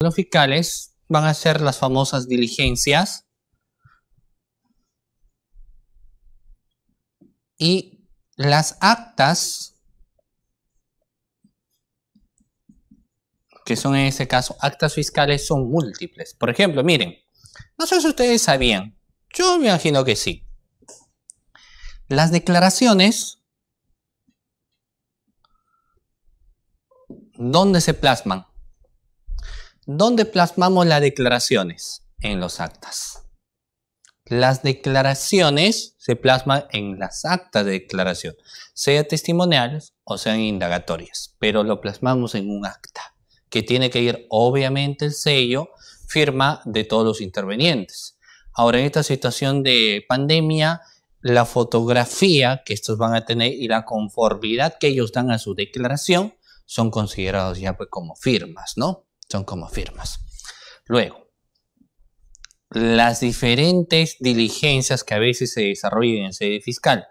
Los fiscales van a hacer las famosas diligencias y las actas, que son en este caso actas fiscales, son múltiples. Por ejemplo, miren, no sé si ustedes sabían, yo me imagino que sí. Las declaraciones, ¿dónde se plasman? ¿Dónde plasmamos las declaraciones? En los actas. Las declaraciones se plasman en las actas de declaración, sea testimoniales o sean indagatorias, pero lo plasmamos en un acta, que tiene que ir obviamente el sello, firma de todos los intervenientes. Ahora, en esta situación de pandemia, la fotografía que estos van a tener y la conformidad que ellos dan a su declaración son considerados ya pues como firmas, ¿no? Son como firmas. Luego, las diferentes diligencias que a veces se desarrollan en sede fiscal.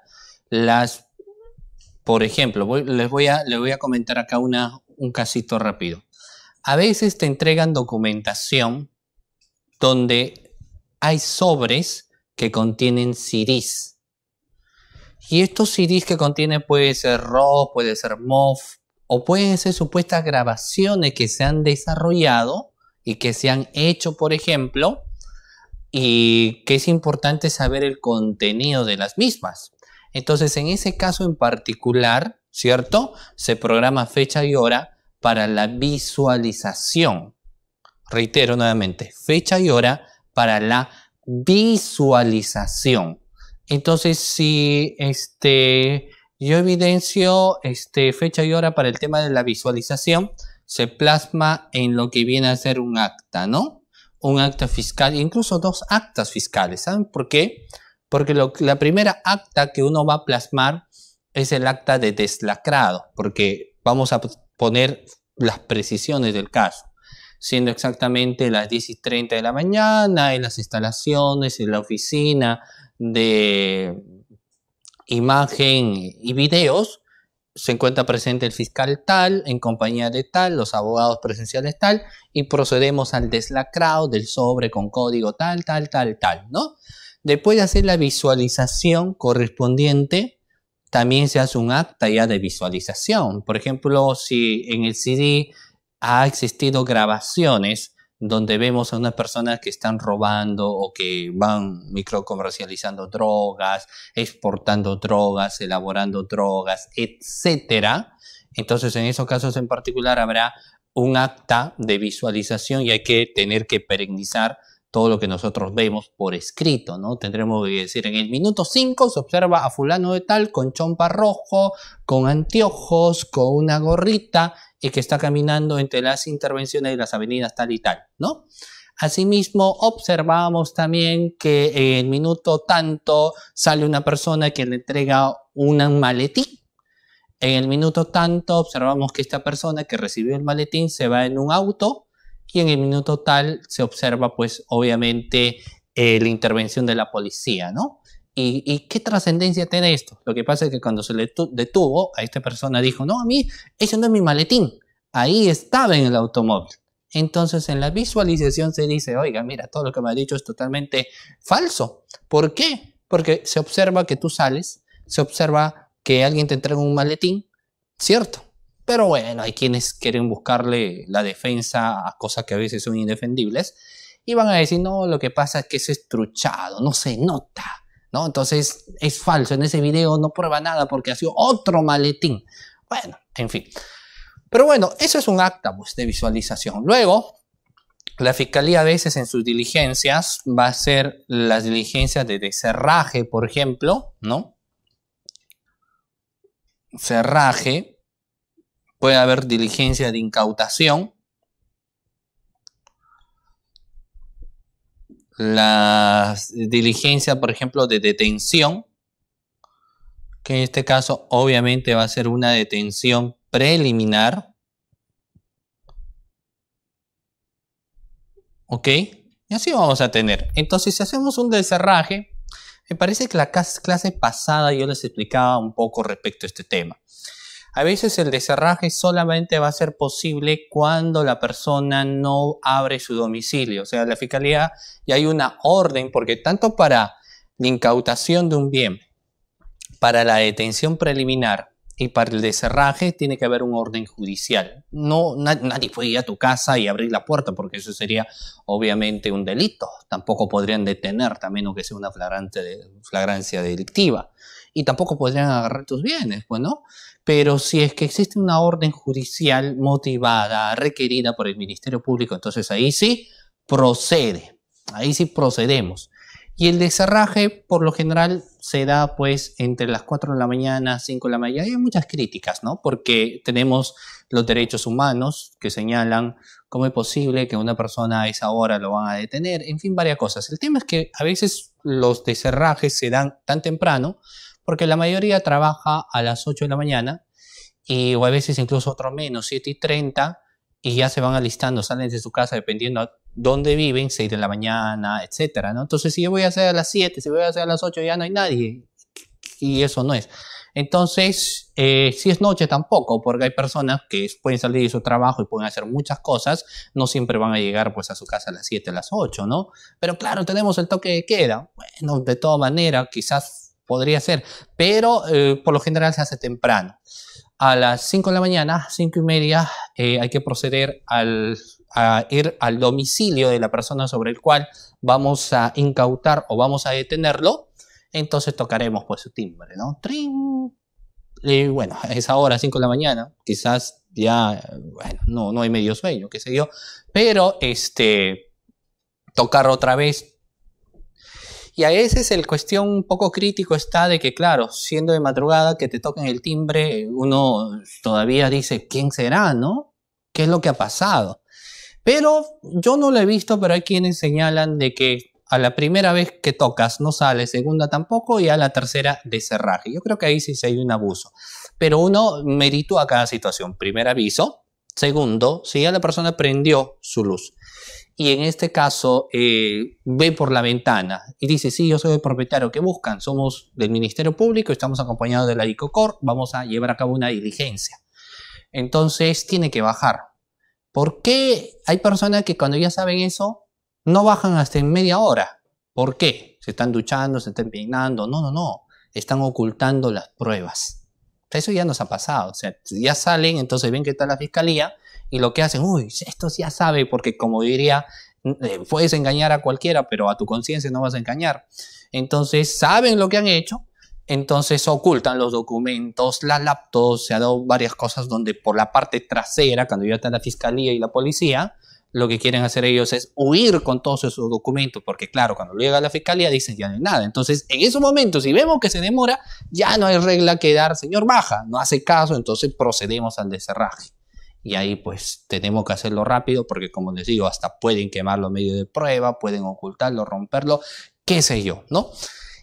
Por ejemplo, les voy a comentar acá un casito rápido. A veces te entregan documentación donde hay sobres que contienen CDs. Y estos CDs que contienen puede ser RAW, puede ser MOV, o pueden ser supuestas grabaciones que se han desarrollado y que se han hecho, por ejemplo, y que es importante saber el contenido de las mismas. Entonces, en ese caso en particular, ¿cierto? Se programa fecha y hora para la visualización. Reitero nuevamente, fecha y hora para la visualización. Entonces, si yo evidencio fecha y hora para el tema de la visualización, se plasma en lo que viene a ser un acta, ¿no? Un acta fiscal, incluso dos actas fiscales. ¿Saben por qué? Porque la primera acta que uno va a plasmar es el acta de deslacrado, porque vamos a poner las precisiones del caso, siendo exactamente las 10:30 de la mañana en las instalaciones, en la oficina de imagen y videos, se encuentra presente el fiscal tal, en compañía de tal, los abogados presenciales tal, y procedemos al deslacrado del sobre con código tal, ¿no? Después de hacer la visualización correspondiente, también se hace un acta ya de visualización. Por ejemplo, si en el CD ha existido grabaciones donde vemos a unas personas que están robando o que van microcomercializando drogas, exportando drogas, elaborando drogas, etcétera. Entonces, en esos casos en particular habrá un acta de visualización y hay que tener que perennizar todo lo que nosotros vemos por escrito, ¿no? Tendremos que decir, en el minuto 5 se observa a fulano de tal con chompa rojo, con anteojos, con una gorrita y que está caminando entre las intervenciones de las avenidas tal y tal, ¿no? Asimismo, observamos también que en el minuto tanto sale una persona que le entrega un maletín. En el minuto tanto observamos que esta persona que recibió el maletín se va en un auto y en el minuto tal se observa pues obviamente la intervención de la policía, ¿no? ¿Y qué trascendencia tiene esto? Lo que pasa es que cuando se le detuvo a esta persona dijo, no, a mí ese no es mi maletín, ahí estaba en el automóvil. Entonces en la visualización se dice, oiga, mira, todo lo que me ha dicho es totalmente falso. ¿Por qué? Porque se observa que tú sales, se observa que alguien te entrega un maletín, ¿cierto? Pero bueno, hay quienes quieren buscarle la defensa a cosas que a veces son indefendibles y van a decir, no, lo que pasa es que eso es truchado, no se nota, ¿no? Entonces es falso, en ese video no prueba nada porque ha sido otro maletín. Bueno, en fin. Pero bueno, eso es un acta pues, de visualización. Luego, la fiscalía a veces en sus diligencias va a hacer las diligencias de cerraje, por ejemplo, ¿no? Cerraje. Puede haber diligencia de incautación. La diligencia, por ejemplo, de detención, que en este caso obviamente va a ser una detención preliminar. ¿Ok? Y así vamos a tener. Entonces, si hacemos un decerraje, me parece que la clase pasada yo les explicaba un poco respecto a este tema. A veces el deserraje solamente va a ser posible cuando la persona no abre su domicilio. O sea, la fiscalía ya hay una orden, porque tanto para la incautación de un bien, para la detención preliminar y para el deserraje tiene que haber un orden judicial. No, nadie puede ir a tu casa y abrir la puerta porque eso sería obviamente un delito. Tampoco podrían detenerte a menos que sea una flagrancia delictiva. Y tampoco podrían agarrar tus bienes, pues, ¿no? Pero si es que existe una orden judicial motivada, requerida por el Ministerio Público, entonces ahí sí procede. Ahí sí procedemos. Y el deserraje, por lo general, se da pues entre las 4 de la mañana, 5 de la mañana. Y hay muchas críticas, ¿no? Porque tenemos los derechos humanos que señalan cómo es posible que una persona a esa hora lo van a detener. En fin, varias cosas. El tema es que a veces los deserrajes se dan tan temprano porque la mayoría trabaja a las 8 de la mañana o a veces incluso otro menos, 7:30, y ya se van alistando, salen de su casa dependiendo a dónde viven, 6 de la mañana, etcétera, ¿no? Entonces, si yo voy a hacer a las 7, si voy a hacer a las 8, ya no hay nadie, y eso no es. Entonces, si es noche tampoco, porque hay personas que pueden salir de su trabajo y pueden hacer muchas cosas, no siempre van a llegar pues a su casa a las 7, a las 8, ¿no? Pero claro, tenemos el toque de queda. Bueno, de todas maneras, quizás podría ser, pero por lo general se hace temprano. A las 5 de la mañana, 5:30, hay que proceder a ir al domicilio de la persona sobre el cual vamos a incautar o vamos a detenerlo. Entonces tocaremos pues su timbre, ¿no? ¡Trin! Y bueno, a esa hora, 5 de la mañana, quizás ya, bueno, no hay medio sueño, qué sé yo, pero tocar otra vez. Y a veces el cuestión un poco crítico está de que, claro, siendo de madrugada que te toquen el timbre, uno todavía dice, ¿quién será, no? ¿Qué es lo que ha pasado? Pero yo no lo he visto, pero hay quienes señalan de que a la primera vez que tocas no sale, segunda tampoco, y a la tercera deserraje. Yo creo que ahí sí hay un abuso. Pero uno meritúa cada situación. Primer aviso. Segundo, si ya la persona prendió su luz y en este caso ve por la ventana y dice, sí, yo soy el propietario, ¿qué buscan? Somos del Ministerio Público, estamos acompañados de la ICOCOR, vamos a llevar a cabo una diligencia. Entonces tiene que bajar. ¿Por qué hay personas que cuando ya saben eso no bajan hasta en media hora? ¿Por qué? Se están duchando, se están peinando. No. Están ocultando las pruebas. Eso ya nos ha pasado. O sea, ya salen, entonces ven que está la fiscalía y lo que hacen, uy, esto ya sabe, porque como diría, puedes engañar a cualquiera, pero a tu conciencia no vas a engañar. Entonces saben lo que han hecho. Entonces ocultan los documentos, la laptop, se han dado varias cosas donde por la parte trasera, cuando ya está la fiscalía y la policía, lo que quieren hacer ellos es huir con todos esos documentos, porque claro, cuando llega la fiscalía dicen ya no hay nada. Entonces, en esos momentos, si vemos que se demora, ya no hay regla que dar, señor, baja, no hace caso, entonces procedemos al deserraje. Y ahí pues tenemos que hacerlo rápido, porque como les digo, hasta pueden quemar los medios de prueba, pueden ocultarlo, romperlo, qué sé yo, ¿no?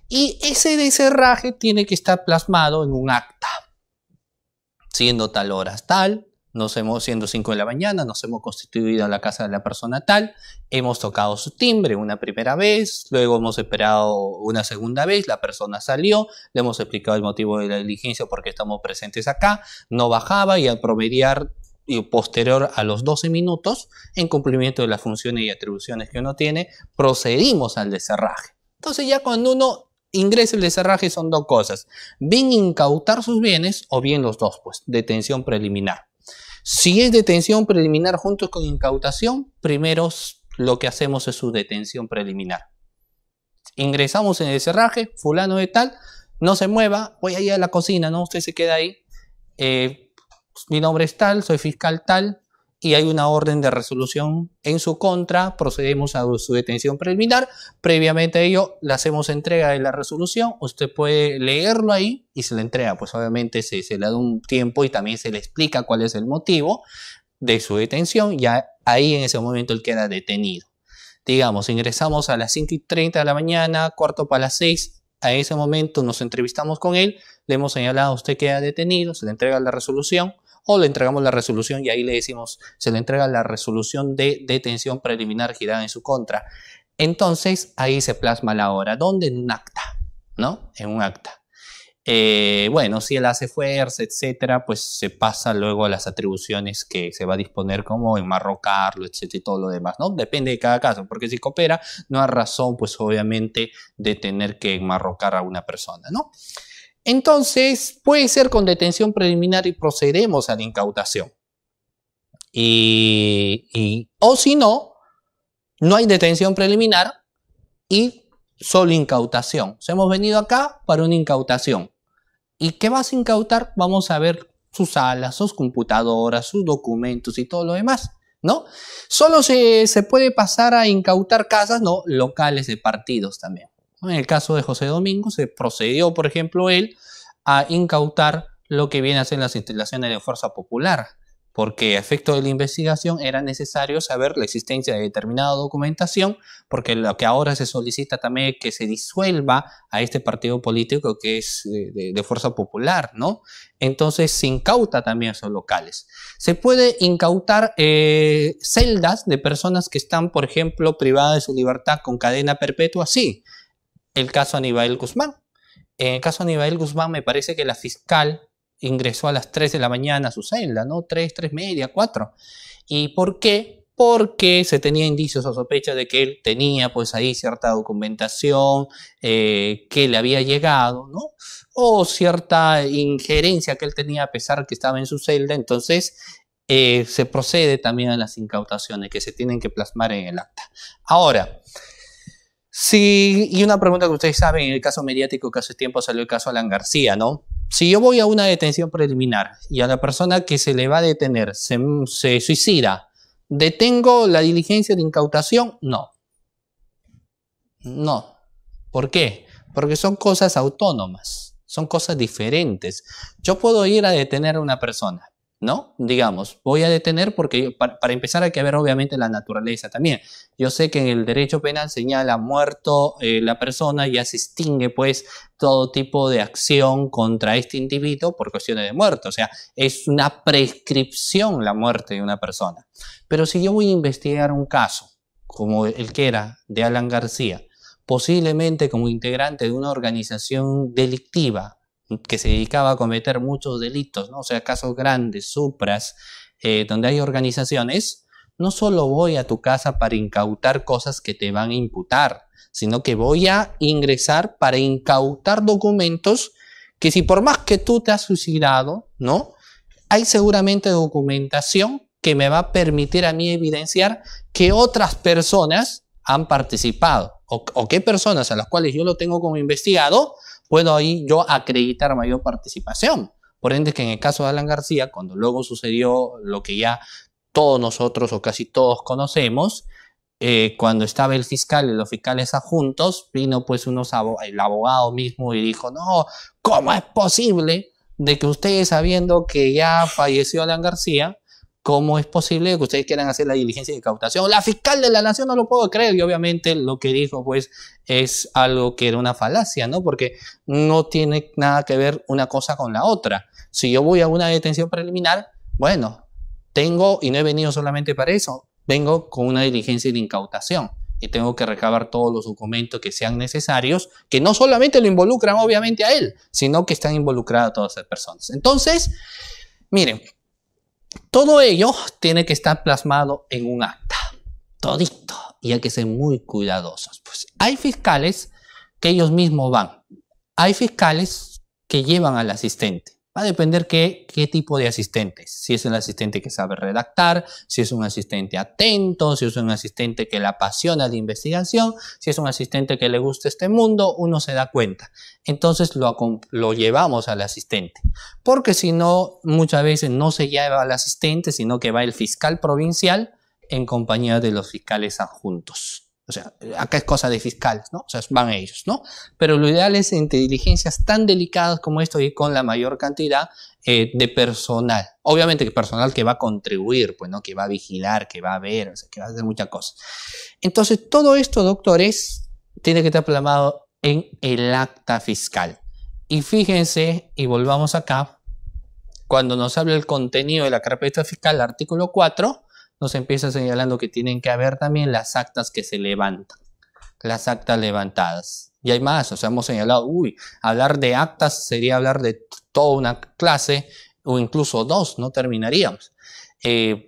Y ese deserraje tiene que estar plasmado en un acta. Siendo tal horas tal, siendo 5 de la mañana, nos hemos constituido en la casa de la persona tal, hemos tocado su timbre una primera vez, luego hemos esperado una segunda vez, la persona salió, le hemos explicado el motivo de la diligencia porque estamos presentes acá, no bajaba y al promediar y posterior a los 12 minutos, en cumplimiento de las funciones y atribuciones que uno tiene, procedimos al deserraje. Entonces ya cuando uno ingresa el deserraje son dos cosas, bien incautar sus bienes o bien los dos, pues detención preliminar. Si es detención preliminar junto con incautación, primero lo que hacemos es su detención preliminar. Ingresamos en el deserraje, fulano de tal, no se mueva, voy a ir a la cocina, ¿no? Usted se queda ahí. Mi nombre es tal, soy fiscal tal, y hay una orden de resolución en su contra, procedemos a su detención preliminar. Previamente a ello, le hacemos entrega de la resolución, usted puede leerlo ahí y se le entrega, pues obviamente se le da un tiempo y también se le explica cuál es el motivo de su detención, ya ahí en ese momento él queda detenido. Digamos, ingresamos a las 5:30 de la mañana, cuarto para las 6, a ese momento nos entrevistamos con él, le hemos señalado, usted queda detenido, se le entrega la resolución, o le entregamos la resolución y ahí le decimos, se le entrega la resolución de detención preliminar girada en su contra. Entonces, ahí se plasma la hora. ¿Dónde? En un acta, ¿no? En un acta. bueno, si él hace fuerza, etcétera, pues se pasa luego a las atribuciones que se va a disponer como enmarrocarlo, etcétera, y todo lo demás, ¿no? Depende de cada caso, porque si coopera, no hay razón, pues obviamente, de tener que enmarrocar a una persona, ¿no? Entonces, puede ser con detención preliminar y procedemos a la incautación. O si no, no hay detención preliminar y solo incautación. O sea, hemos venido acá para una incautación. ¿Y qué vas a incautar? Vamos a ver sus salas, sus computadoras, sus documentos y todo lo demás, ¿no? Solo se puede pasar a incautar casas, no, locales de partidos también. En el caso de José Domingo se procedió, por ejemplo, él a incautar lo que viene a ser las instalaciones de Fuerza Popular, porque a efecto de la investigación era necesario saber la existencia de determinada documentación, porque lo que ahora se solicita también es que se disuelva a este partido político que es de Fuerza Popular, ¿no? Entonces se incauta también esos locales. Se puede incautar celdas de personas que están, por ejemplo, privadas de su libertad con cadena perpetua, sí. El caso Aníbal Guzmán. En el caso Aníbal Guzmán me parece que la fiscal ingresó a las 3 de la mañana a su celda, ¿no? 3, 3:30, 4. ¿Y por qué? Porque se tenía indicios o sospechas de que él tenía pues ahí cierta documentación que le había llegado, ¿no? O cierta injerencia que él tenía a pesar que estaba en su celda. Entonces se procede también a las incautaciones que se tienen que plasmar en el acta. Ahora, sí, y una pregunta que ustedes saben, en el caso mediático que hace tiempo salió el caso Alan García, ¿no? Si yo voy a una detención preliminar y a la persona que se le va a detener se suicida, ¿detengo la diligencia de incautación? No. No. ¿Por qué? Porque son cosas autónomas, son cosas diferentes. Yo puedo ir a detener a una persona, ¿no? Digamos, voy a detener porque para empezar hay que ver obviamente la naturaleza también. Yo sé que en el derecho penal señala muerto la persona, ya se extingue pues todo tipo de acción contra este individuo por cuestiones de muerte. O sea, es una prescripción la muerte de una persona. Pero si yo voy a investigar un caso, como el que era de Alan García, posiblemente como integrante de una organización delictiva, que se dedicaba a cometer muchos delitos, ¿no? O sea, casos grandes, supras, donde hay organizaciones, no solo voy a tu casa para incautar cosas que te van a imputar, sino que voy a ingresar para incautar documentos que si por más que tú te has suicidado, ¿no? Hay seguramente documentación que me va a permitir a mí evidenciar que otras personas han participado o qué personas a las cuales yo lo tengo como investigado puedo ahí yo acreditar mayor participación. Por ende, que en el caso de Alan García, cuando luego sucedió lo que ya todos nosotros o casi todos conocemos, cuando estaba el fiscal y los fiscales adjuntos, vino pues el abogado mismo y dijo, no, ¿cómo es posible de que ustedes sabiendo que ya falleció Alan García, cómo es posible que ustedes quieran hacer la diligencia de incautación? La fiscal de la nación no lo puedo creer, y obviamente lo que dijo pues es algo que era una falacia, ¿no? Porque no tiene nada que ver una cosa con la otra. Si yo voy a una detención preliminar, bueno, tengo, y no he venido solamente para eso, vengo con una diligencia de incautación y tengo que recabar todos los documentos que sean necesarios, que no solamente lo involucran obviamente a él, sino que están involucradas todas las personas. Entonces, miren, todo ello tiene que estar plasmado en un acta, todito, y hay que ser muy cuidadosos. Pues hay fiscales que ellos mismos van, hay fiscales que llevan al asistente. Va a depender qué tipo de asistente. Si es un asistente que sabe redactar, si es un asistente atento, si es un asistente que le apasiona la investigación, si es un asistente que le gusta este mundo, uno se da cuenta. Entonces lo llevamos al asistente. Porque si no, muchas veces no se lleva al asistente, sino que va el fiscal provincial en compañía de los fiscales adjuntos. O sea, acá es cosa de fiscales, ¿no? O sea, van ellos, ¿no? Pero lo ideal es entre diligencias tan delicadas como esto y con la mayor cantidad de personal. Obviamente que personal que va a contribuir, pues, ¿no? Que va a vigilar, que va a ver, o sea, que va a hacer muchas cosas. Entonces, todo esto, doctores, tiene que estar plasmado en el acta fiscal. Y fíjense, y volvamos acá, cuando nos habla el contenido de la carpeta fiscal, el artículo 4, nos empieza señalando que tienen que haber también las actas que se levantan, las actas levantadas. Y hay más, o sea, hemos señalado, hablar de actas sería hablar de toda una clase o incluso dos, no terminaríamos.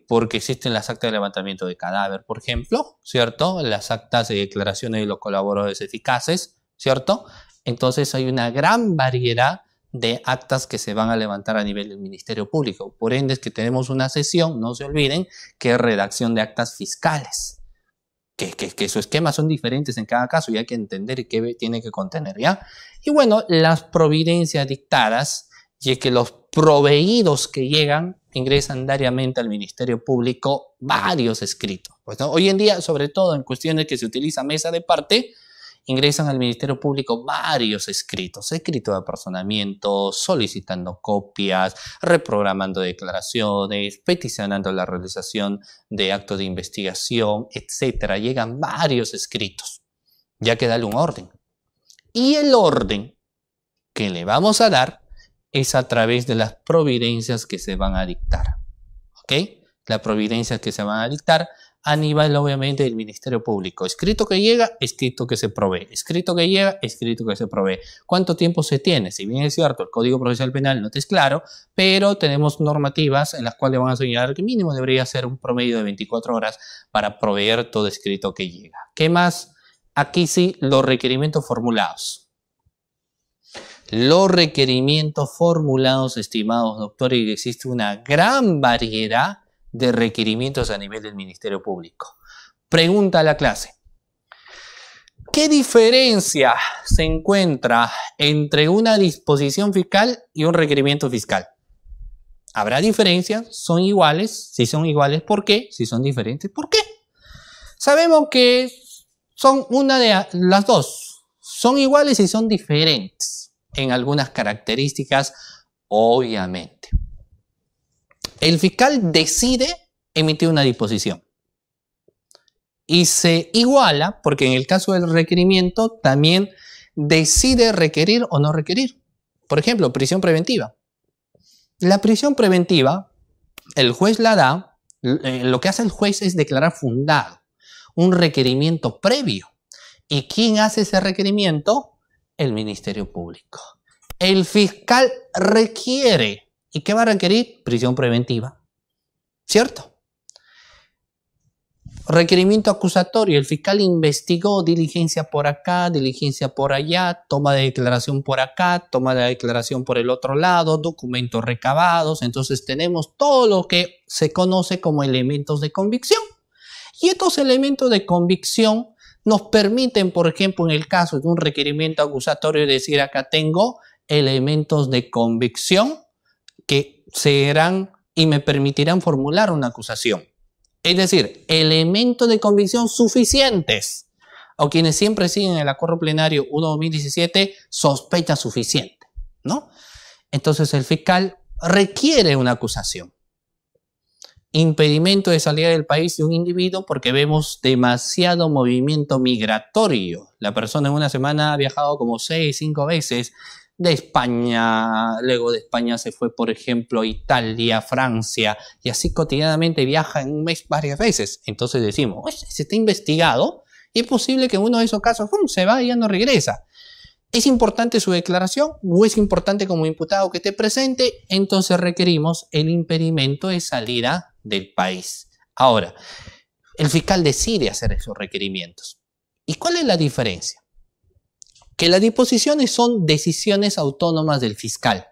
Porque existen las actas de levantamiento de cadáver, por ejemplo, ¿cierto? Las actas de declaraciones de los colaboradores eficaces, ¿cierto? Entonces hay una gran variedad de actas que se van a levantar a nivel del Ministerio Público. Por ende es que tenemos una sesión, no se olviden, que es redacción de actas fiscales. Que sus esquemas son diferentes en cada caso y hay que entender qué tiene que contener, ¿ya? Y bueno, las providencias dictadas, y es que los proveídos que llegan ingresan diariamente al Ministerio Público varios escritos. Pues, ¿no? Hoy en día, sobre todo en cuestiones que se utiliza mesa de parte, ingresan al Ministerio Público varios escritos, escrito de apersonamiento, solicitando copias, reprogramando declaraciones, peticionando la realización de actos de investigación, etc. Llegan varios escritos, ya que darle un orden. Y el orden que le vamos a dar es a través de las providencias que se van a dictar, ¿ok? Las providencias que se van a dictar a nivel, obviamente, del Ministerio Público. Escrito que llega, escrito que se provee. Escrito que llega, escrito que se provee. ¿Cuánto tiempo se tiene? Si bien es cierto, el Código Procesal Penal no te es claro, pero tenemos normativas en las cuales van a señalar que mínimo debería ser un promedio de 24 horas para proveer todo escrito que llega. ¿Qué más? Aquí sí, los requerimientos formulados. Los requerimientos formulados, estimados doctores, y existe una gran variedad de requerimientos a nivel del Ministerio Público. Pregunta a la clase. ¿Qué diferencia se encuentra entre una disposición fiscal y un requerimiento fiscal? ¿Habrá diferencias? ¿Son iguales? Si son iguales, ¿por qué? Si son diferentes, ¿por qué? Sabemos que son una de las dos. Son iguales y son diferentes en algunas características, obviamente. El fiscal decide emitir una disposición y se iguala porque en el caso del requerimiento también decide requerir o no requerir. Por ejemplo, prisión preventiva. La prisión preventiva, el juez la da, lo que hace el juez es declarar fundado un requerimiento previo. ¿Y quién hace ese requerimiento? El Ministerio Público. El fiscal requiere. ¿Y qué va a requerir? Prisión preventiva. ¿Cierto? Requerimiento acusatorio. El fiscal investigó, diligencia por acá, diligencia por allá, toma de declaración por acá, toma de declaración por el otro lado, documentos recabados. Entonces tenemos todo lo que se conoce como elementos de convicción. Y estos elementos de convicción nos permiten, por ejemplo, en el caso de un requerimiento acusatorio, decir acá tengo elementos de convicción que serán y me permitirán formular una acusación. Es decir, elementos de convicción suficientes. O quienes siempre siguen el acuerdo plenario 1/2017, sospecha suficiente, ¿no? Entonces el fiscal requiere una acusación. Impedimento de salida del país de un individuo porque vemos demasiado movimiento migratorio. La persona en una semana ha viajado como 6, 5 veces de España, luego de España se fue, por ejemplo, a Italia, Francia, y así cotidianamente viaja en un mes varias veces. Entonces decimos, se está investigado y es posible que en uno de esos casos se va y ya no regresa. ¿Es importante su declaración o es importante como imputado que esté presente? Entonces requerimos el impedimento de salida del país. Ahora, el fiscal decide hacer esos requerimientos. ¿Y cuál es la diferencia? Que las disposiciones son decisiones autónomas del fiscal.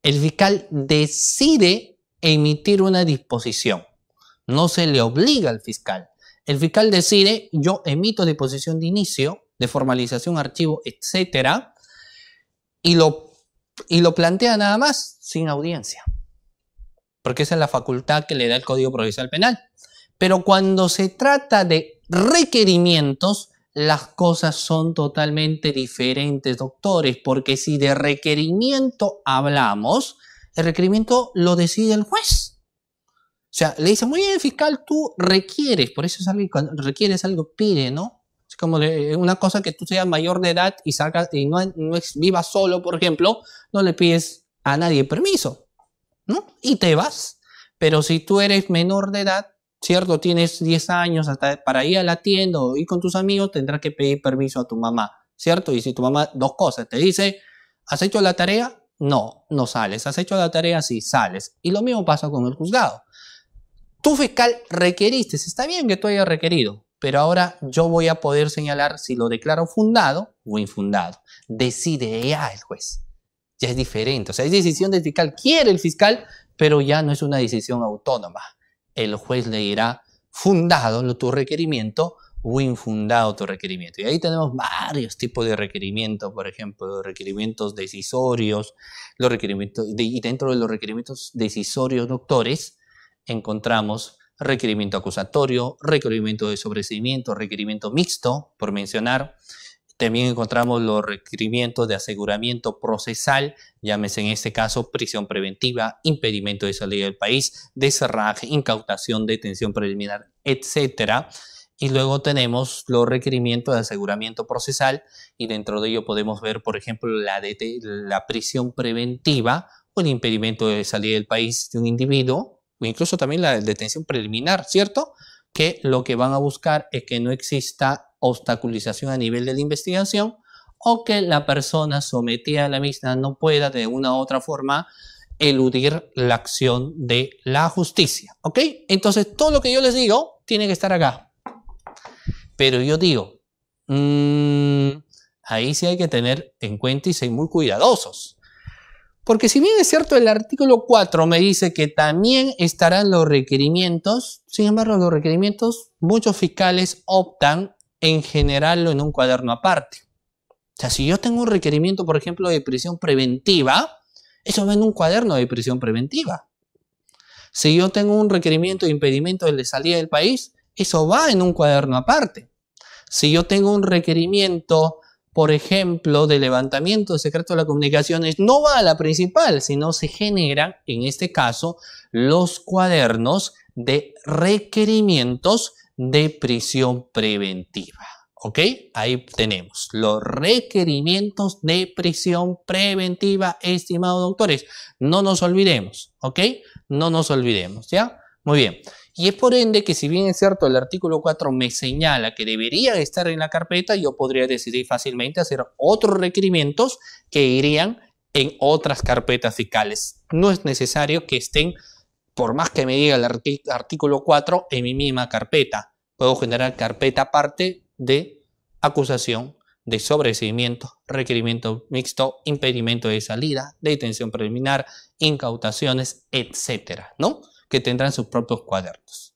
El fiscal decide emitir una disposición. No se le obliga al fiscal. El fiscal decide, yo emito disposición de inicio, de formalización, archivo, etcétera, y lo plantea nada más sin audiencia. Porque esa es la facultad que le da el Código Procesal Penal. Pero cuando se trata de requerimientos, las cosas son totalmente diferentes, doctores, porque si de requerimiento hablamos, el requerimiento lo decide el juez. O sea, le dice, muy bien, fiscal, tú requieres, por eso es algo, cuando requieres algo, pide, ¿no? Es como una cosa que tú seas mayor de edad y salgas y no vivas solo, por ejemplo, no le pides a nadie permiso, ¿no? Y te vas. Pero si tú eres menor de edad, ¿cierto? Tienes 10 años hasta para ir a la tienda o ir con tus amigos, tendrás que pedir permiso a tu mamá, ¿cierto? Y si tu mamá, dos cosas, te dice, ¿has hecho la tarea? No, no sales. ¿Has hecho la tarea? Sí, sales. Y lo mismo pasa con el juzgado. Tu fiscal requeriste, está bien que tú hayas requerido, pero ahora yo voy a poder señalar si lo declaro fundado o infundado. Decide ya el juez. Ya es diferente, o sea, es decisión del fiscal. Quiere el fiscal, pero ya no es una decisión autónoma. El juez le dirá fundado tu requerimiento o infundado tu requerimiento. Y ahí tenemos varios tipos de requerimientos, por ejemplo, los requerimientos decisorios, los requerimientos, y dentro de los requerimientos decisorios, doctores, encontramos requerimiento acusatorio, requerimiento de sobreseimiento, requerimiento mixto, por mencionar. También encontramos los requerimientos de aseguramiento procesal, llámese en este caso prisión preventiva, impedimento de salida del país, deserraje, incautación, detención preliminar, etc. Y luego tenemos los requerimientos de aseguramiento procesal y dentro de ello podemos ver, por ejemplo, la prisión preventiva o el impedimento de salida del país de un individuo, o incluso también la detención preliminar, ¿cierto? Que lo que van a buscar es que no exista obstaculización a nivel de la investigación o que la persona sometida a la misma no pueda de una u otra forma eludir la acción de la justicia, ¿ok? Entonces, todo lo que yo les digo tiene que estar acá. Pero yo digo, ahí sí hay que tener en cuenta y ser muy cuidadosos. Porque si bien es cierto, el artículo 4 me dice que también estarán los requerimientos, sin embargo, los requerimientos, muchos fiscales optan en generarlo en un cuaderno aparte. O sea, si yo tengo un requerimiento, por ejemplo, de prisión preventiva, eso va en un cuaderno de prisión preventiva. Si yo tengo un requerimiento de impedimento de salida del país, eso va en un cuaderno aparte. Si yo tengo un requerimiento, por ejemplo, de levantamiento de secreto de las comunicaciones, no va a la principal, sino se generan, en este caso, los cuadernos de requerimientos de prisión preventiva. ¿Ok? Ahí tenemos los requerimientos de prisión preventiva, estimados doctores. No nos olvidemos, ¿ok? No nos olvidemos, ¿ya? Muy bien. Y es por ende que si bien es cierto el artículo 4 me señala que debería estar en la carpeta, yo podría decidir fácilmente hacer otros requerimientos que irían en otras carpetas fiscales. No es necesario que estén, por más que me diga el artículo 4, en mi misma carpeta. Puedo generar carpeta aparte de acusación, de sobreseimiento, requerimiento mixto, impedimento de salida, detención preliminar, incautaciones, etcétera, ¿no? Que tendrán sus propios cuadernos.